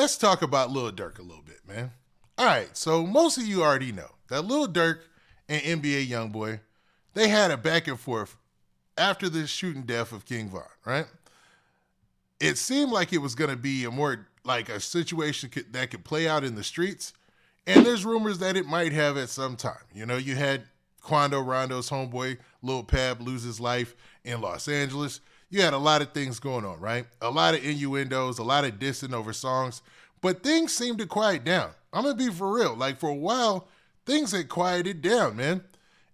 let's talk about Lil Durk a little bit, man. All right, so most of you already know that Lil Durk and NBA Youngboy, they had a back and forth after the shooting death of King Von, right? It seemed like it was going to be a more like a situation that could play out in the streets, and there's rumors that it might have at some time. You know, you had Quando, Rondo's homeboy, Lil Pab, lose his life in Los Angeles. You had a lot of things going on, right? A lot of innuendos, a lot of dissing over songs, but things seemed to quiet down. I'm going to be for real. Like, for a while, things had quieted down, man.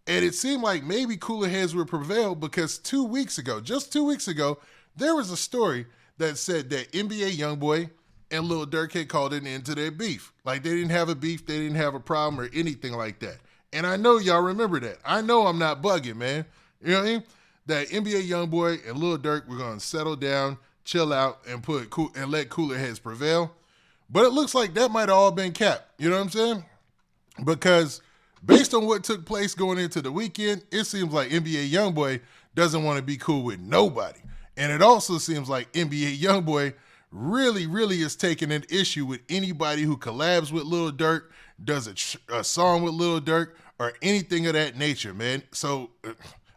And it seemed like maybe cooler heads would prevail because 2 weeks ago, just 2 weeks ago, there was a story that said that NBA Youngboy and Lil Durk had called an end to their beef. Like, they didn't have a beef, they didn't have a problem or anything like that. And I know y'all remember that. I know I'm not bugging, man. You know what I mean? That NBA Youngboy and Lil Durk were going to settle down, chill out, and let cooler heads prevail. But it looks like that might have all been capped. You know what I'm saying? Because based on what took place going into the weekend, it seems like NBA Youngboy doesn't want to be cool with nobody. And it also seems like NBA Youngboy really, really is taking an issue with anybody who collabs with Lil Durk, does a song with Lil Durk, or anything of that nature, man. So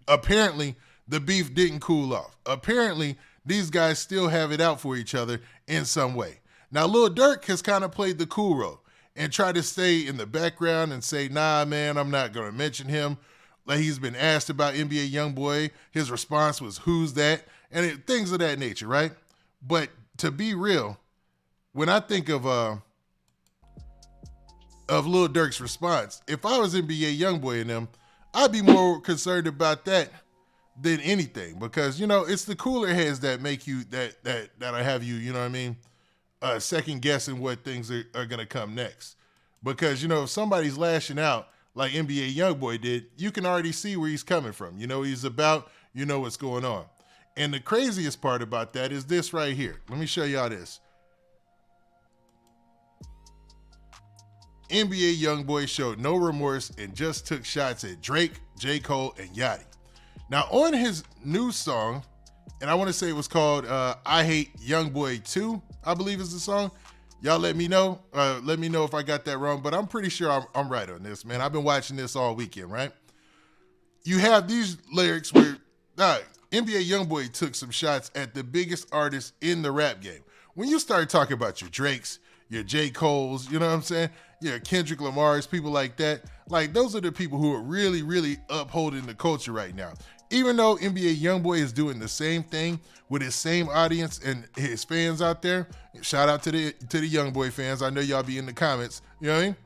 apparently the beef didn't cool off. Apparently these guys still have it out for each other in some way. Now Lil Durk has kind of played the cool role and tried to stay in the background and say, nah, man, I'm not going to mention him. Like, he's been asked about NBA Youngboy. His response was, who's that? And things of that nature, right? But to be real, when I think of Lil Durk's response, if I was NBA Youngboy and them, I'd be more concerned about that than anything, because, you know, it's the cooler heads that make you, that'll have you, you know what I mean, second guessing what things are going to come next. Because, you know, if somebody's lashing out like NBA Youngboy did, you can already see where he's coming from. You know, he's about, you know what's going on. And the craziest part about that is this right here. Let me show y'all this. NBA Youngboy showed no remorse and just took shots at Drake, J. Cole, and Yachty. Now, on his new song, and I want to say it was called I Hate Youngboy 2, I believe is the song. Y'all let me know. Let me know if I got that wrong, but I'm pretty sure I'm right on this, man. I've been watching this all weekend, right? You have these lyrics where NBA Youngboy took some shots at the biggest artists in the rap game. When you start talking about your Drakes, your J. Coles, you know what I'm saying? Your Kendrick Lamar's, people like that. Like, those are the people who are really, really upholding the culture right now. Even though NBA Youngboy is doing the same thing with his same audience and his fans out there, shout out to the Youngboy fans. I know y'all be in the comments. You know what I mean?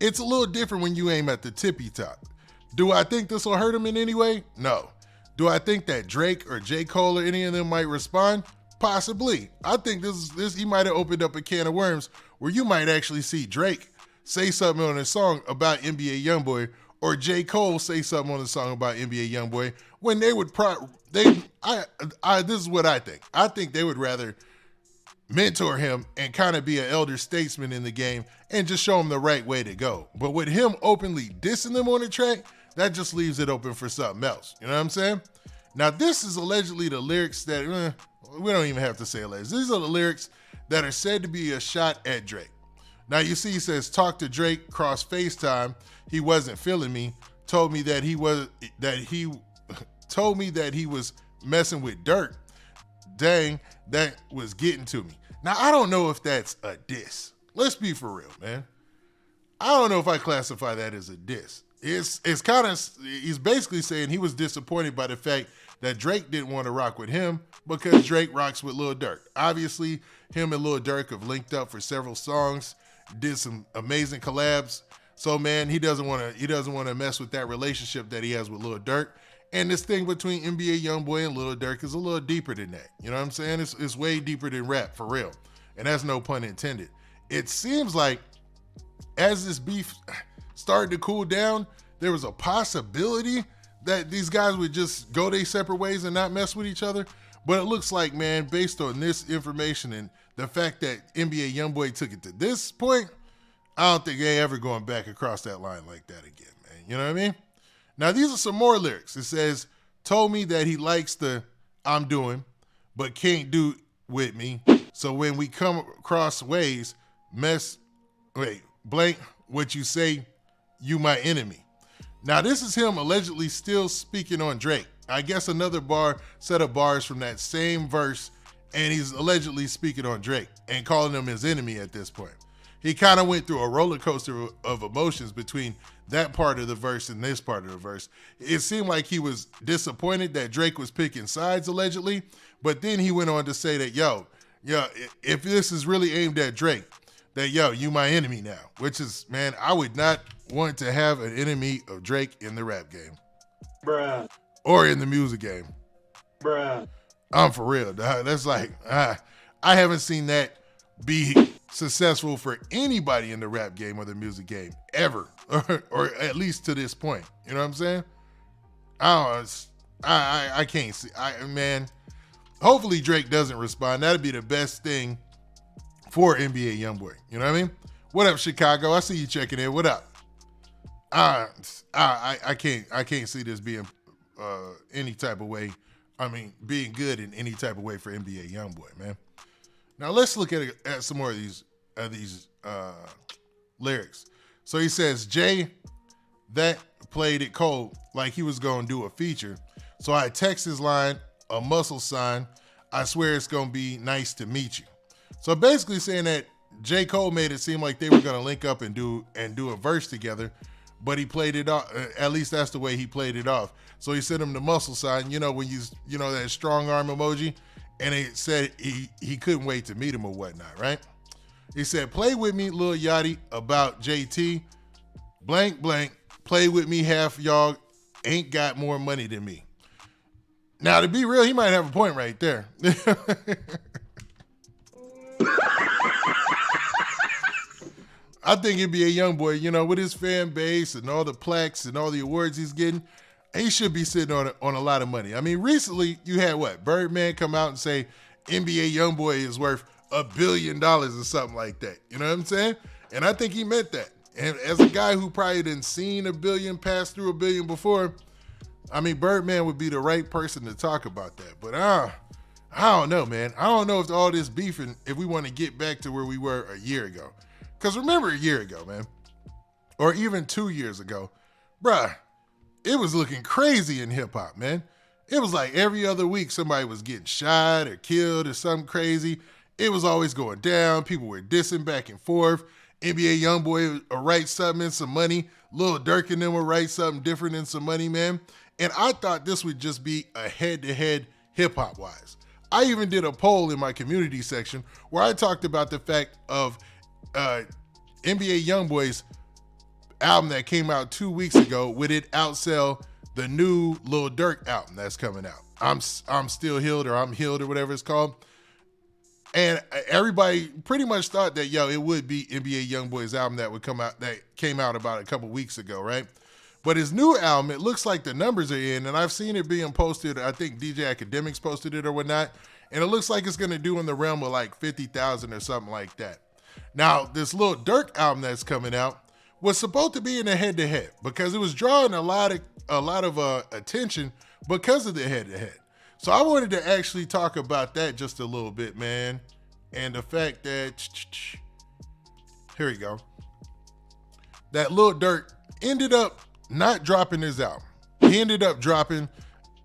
It's a little different when you aim at the tippy top. Do I think this will hurt him in any way? No. Do I think that Drake or J. Cole or any of them might respond? Possibly. I think this he might have opened up a can of worms where you might actually see Drake say something on a song about NBA Youngboy, or J. Cole say something on the song about NBA Youngboy, when they would this is what I think. I think they would rather mentor him and kind of be an elder statesman in the game and just show him the right way to go. But with him openly dissing them on the track, that just leaves it open for something else. You know what I'm saying? Now, this is allegedly the lyrics that, we don't even have to say alleged. These are the lyrics that are said to be a shot at Drake. Now, you see, he says, talk to Drake, cross FaceTime. He wasn't feeling me. Told me that he was messing with Durk. Dang, that was getting to me. Now, I don't know if that's a diss. Let's be for real, man. I don't know if I classify that as a diss. It's kind of, he's basically saying he was disappointed by the fact that Drake didn't want to rock with him because Drake rocks with Lil Durk. Obviously, him and Lil Durk have linked up for several songs, did some amazing collabs. So, man, he doesn't want to mess with that relationship that he has with Lil Durk. And this thing between NBA Youngboy and Lil Durk is a little deeper than that. You know what I'm saying? It's way deeper than rap, for real. And that's no pun intended. It seems like as this beef started to cool down, there was a possibility that these guys would just go their separate ways and not mess with each other. But it looks like, man, based on this information and the fact that NBA Youngboy took it to this point, I don't think they ever going back across that line like that again, man. You know what I mean? Now, these are some more lyrics. It says, told me that he likes the I'm doing, but can't do with me. So when we come across ways, blank what you say, you my enemy. Now this is him allegedly still speaking on Drake. I guess another set of bars from that same verse, and he's allegedly speaking on Drake and calling him his enemy at this point. He kind of went through a roller coaster of emotions between that part of the verse and this part of the verse. It seemed like he was disappointed that Drake was picking sides allegedly, but then he went on to say that, if this is really aimed at Drake, that, you my enemy now, which is, man, I would not want to have an enemy of Drake in the rap game. Bruh. Or in the music game. Bruh. I'm for real, dog. That's like, I haven't seen that be successful for anybody in the rap game or the music game ever, or at least to this point. You know what I'm saying? I can't see. Man, hopefully Drake doesn't respond. That'd be the best thing for NBA Youngboy. You know what I mean? What up, Chicago? I see you checking in. What up? I can't see this being any type of way. I mean, being good in any type of way for NBA Youngboy, man. Now let's look at some more of these lyrics. So he says, Jay, that played it cold like he was gonna do a feature. So I text his line, a muscle sign. I swear it's gonna be nice to meet you. So basically saying that J. Cole made it seem like they were gonna link up and do a verse together, but he played it off. At least that's the way he played it off. So he sent him the muscle sign, when that strong arm emoji, and it said he couldn't wait to meet him or whatnot, right? He said, play with me, Lil Yachty, about JT, blank, blank, play with me, half y'all ain't got more money than me. Now, to be real, he might have a point right there. I think NBA Youngboy, with his fan base and all the plaques and all the awards he's getting, he should be sitting on a lot of money. I mean, recently you had Birdman come out and say NBA Youngboy is worth $1 billion or something like that. You know what I'm saying? And I think he meant that. And as a guy who probably didn't seen $1 billion, pass through $1 billion before, I mean, Birdman would be the right person to talk about that. But I don't know, man. I don't know if all this beefing, if we want to get back to where we were a year ago. Because remember a year ago, man, or even 2 years ago, bruh, it was looking crazy in hip hop, man. It was like every other week somebody was getting shot or killed or something crazy. It was always going down. People were dissing back and forth. NBA Youngboy would write something and some money. Lil Durk and them would write something different and some money, man. And I thought this would just be a head-to-head hip-hop wise. I even did a poll in my community section where I talked about the fact of NBA Youngboy's album that came out 2 weeks ago, would it outsell the new Lil Durk album that's coming out? I'm Still Healed, or I'm Healed, or whatever it's called. And everybody pretty much thought that, it would be NBA Youngboy's album that came out about a couple weeks ago, right? But his new album, it looks like the numbers are in, and I've seen it being posted. I think DJ Academics posted it or whatnot, and it looks like it's going to do in the realm of like 50,000 or something like that. Now, this Lil Durk album that's coming out was supposed to be in a head-to-head because it was drawing a lot of attention because of the head-to-head. So I wanted to actually talk about that just a little bit, man, and the fact that here we go, that Lil Durk ended up not dropping his album. He ended up dropping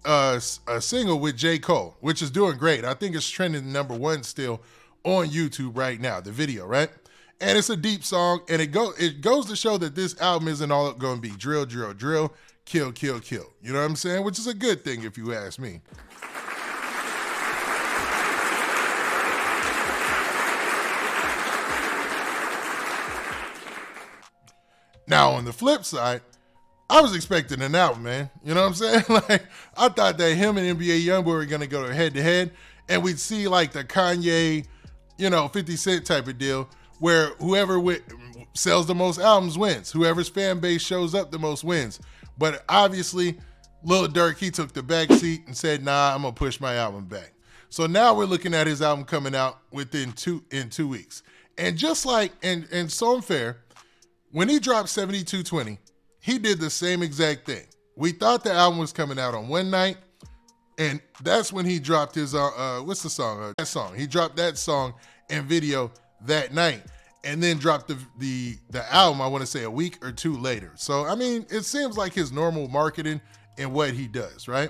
a single with J. Cole, which is doing great. I think it's trending #1 still on YouTube right now, the video, right? And it's a deep song, and it goes to show that this album isn't all going to be drill, drill, drill, kill, kill, kill. You know what I'm saying? Which is a good thing if you ask me. Now, on the flip side, I was expecting an album, man. You know what I'm saying? Like, I thought that him and NBA Youngboy were going to go head-to-head, and we'd see, like, the Kanye, 50 Cent type of deal, where whoever sells the most albums wins. Whoever's fan base shows up the most wins. But obviously, Lil Durk, he took the back seat and said, nah, I'm going to push my album back. So now we're looking at his album coming out in 2 weeks. And just like, and so unfair, when he dropped 7220, he did the same exact thing. We thought the album was coming out on one night, and that's when he dropped his, what's the song? That song. He dropped that song and video that night, and then dropped the album, I want to say a week or two later. So, I mean, it seems like his normal marketing and what he does, right?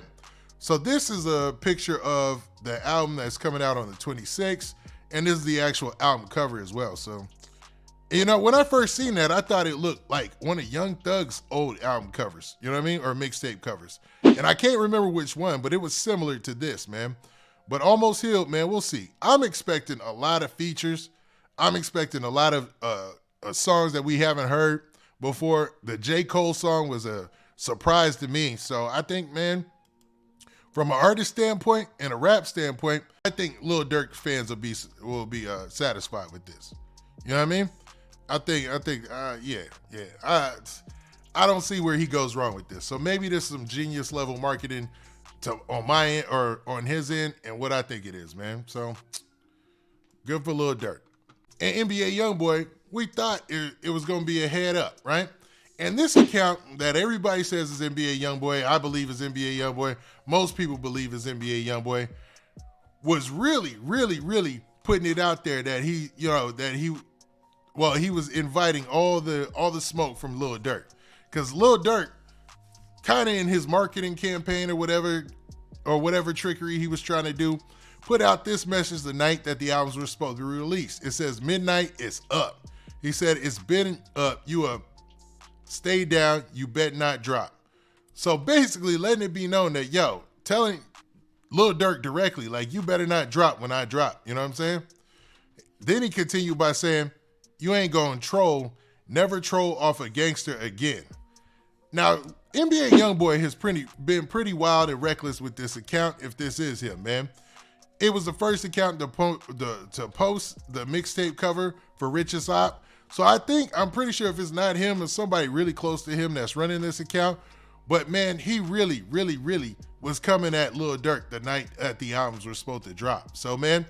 So this is a picture of the album that's coming out on the 26th, and this is the actual album cover as well. So, you know, when I first seen that, I thought it looked like one of Young Thug's old album covers, you know what I mean? Or mixtape covers. And I can't remember which one, but it was similar to this, man. But Almost Healed, man, we'll see. I'm expecting a lot of features. I'm expecting a lot of songs that we haven't heard before. The J. Cole song was a surprise to me. So I think, man, from an artist standpoint and a rap standpoint, I think Lil Durk fans will be satisfied with this. You know what I mean? I think, yeah. I don't see where he goes wrong with this. So maybe there's some genius level marketing on my end or on his end, and what I think it is, man. So good for Lil Durk. And NBA Youngboy, we thought it was going to be a head up, right? And this account that everybody says is NBA Youngboy, I believe is NBA Youngboy, most people believe is NBA Youngboy, was really, really, really putting it out there that he was inviting all the smoke from Lil Durk. Because Lil Durk, kind of in his marketing campaign or whatever trickery he was trying to do, put out this message the night that the albums were supposed to be released. It says, midnight is up. He said, it's been up. You up. Stay down. You bet not drop. So basically letting it be known that, telling Lil Durk directly, like, you better not drop when I drop. You know what I'm saying? Then he continued by saying, you ain't going to troll. Never troll off a gangster again. Now, NBA Youngboy has been pretty wild and reckless with this account, if this is him, man. It was the first account to post the mixtape cover for Richest Op. So I'm pretty sure if it's not him, it's somebody really close to him that's running this account. But man, he really, really, really was coming at Lil Durk the night that the albums were supposed to drop. So man,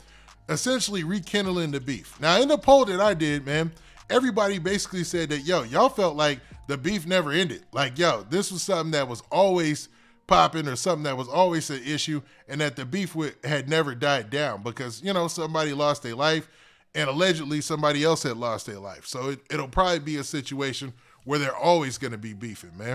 essentially rekindling the beef. Now in the poll that I did, man, everybody basically said that, y'all felt like the beef never ended. Like, this was something that was always popping or something that was always an issue, and that the beef had never died down because, somebody lost their life and allegedly somebody else had lost their life. So it'll probably be a situation where they're always going to be beefing, man.